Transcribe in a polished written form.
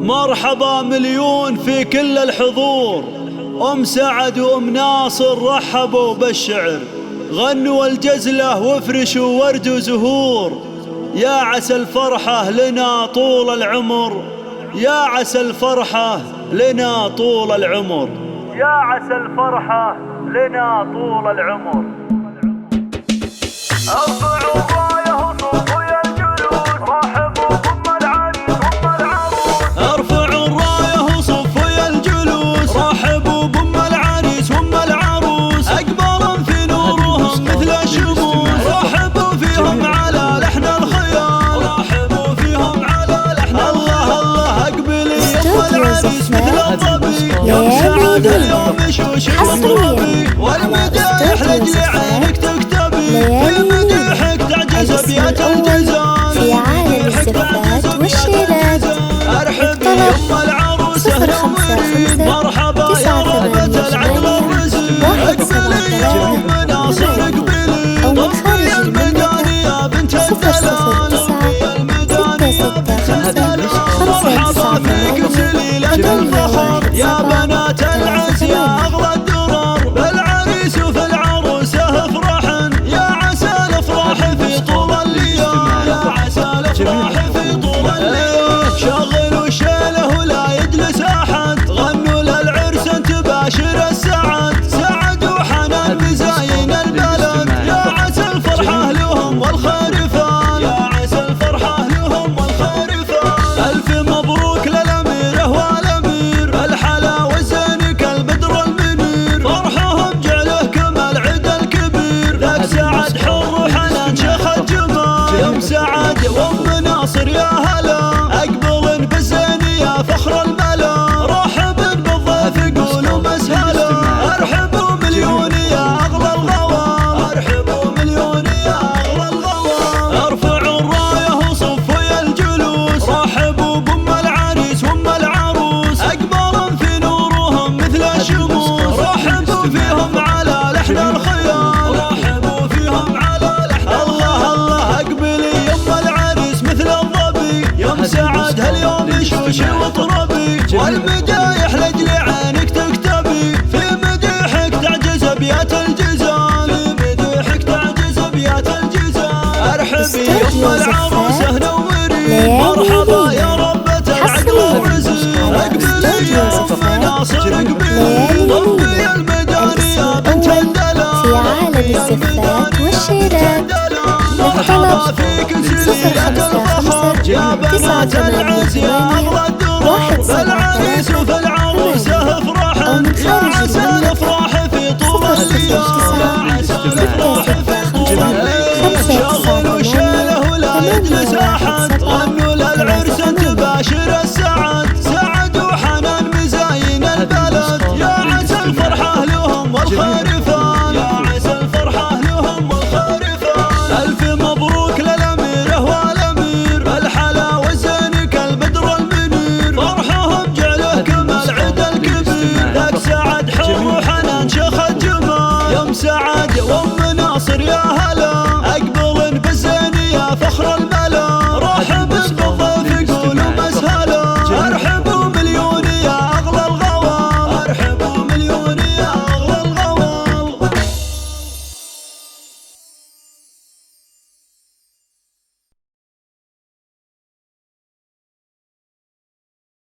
مرحبا مليون في كل الحضور. أم سعد وأم ناصر رحبوا بالشعر، غنوا الجزلة وافرشوا ورد وزهور. يا عسى الفرحة لنا طول العمر، يا عسى الفرحة لنا طول العمر، يا عسى الفرحة لنا طول العمر. ارفعوا الراية وصفوا يا الجلوس، رحبوا بأم العريس وأم العروس. ارفعوا الراية وصفوا يا الجلوس، رحبوا بأم العريس وأم العروس. أقبل في نورهم مثل الشموس، رحبوا فيهم على لحن الخيال، رحبوا فيهم على لحن الله الله. أقبلي يا أم العريس مثل الظبي، يوم سعد اليوم شوش وطربي، والمدايح لجل عينك تكتبي، في مديحك تعجز أبيات الجزال، في عالم الزفات والشيلات. ارحبي يا ام العروسة نوري، مرحبا يا ربة العدل والرزق. اقبلي يا ام ناصر اقبلي، طبي الميدان يا بنت الدلال، الميدان يا بنت الدلال. مرحبا فيك في ليلة الفخر، يا بنات العز يا اغلى الدرر، بالعريس وفي العروسة افرحن، يا عسى الافراح في طول الليل، يا عسى الافراح في طول الليل. شغلوا شيله ولا يجلس احد، غنوا للعرس تباشر السعد، سعد وحنان بزاين البلد، يا عسى الفرحة لهم والخير فال، يا عسى الفرحة لهم والخير فال. الف مبروك للاميره والامير، الحلا والزين كالبدر المنير، فرحهم جعله كما العيد الكبير، لك سعد حر وحنان شيخ الجمال. يا ام سعد وام ناصر يا هلا، اقبلن بالزين يا فخر الملا، رحبن بالضيف قولوا مسهلا. ارحبوا مليون يا اغلى الغوام، ارحبوا مليون يا اغلى الغوام. ارفعوا الرايه وصفوا يا الجلوس، رحبوا بأم العريس وأم العروس. اقبلن في نورهم مثل الشموس، رحبوا فيهم على لحن الخيال، رحبوا فيهم على لحن الله الله. اقبلي يا ام العريس مثل الظبي، يا ام سعد هاليوم شوش وطربي، والمدايح لجل عينك تكتبي، في مديحك تعجز ابيات الجزال، في مديحك تعجز ابيات الجزال. ارحبي يا ام العروسه نوري، مرحبا يا ربة العقل والرزق. اقبلي يا ام ناصر اقبلي، طبي الميدان يا بنت الدلال، في عالم الزفات والشيلات. مرحبا فيك سليلة الفخر، يا بنات العز يا اغلى الدرر، بالعريس وفي العروسة افرحن، يا عسى الافراح في طول الليل، يا عسى الافراح في طول الليل. شغلوا شيله ولا يجلس احد،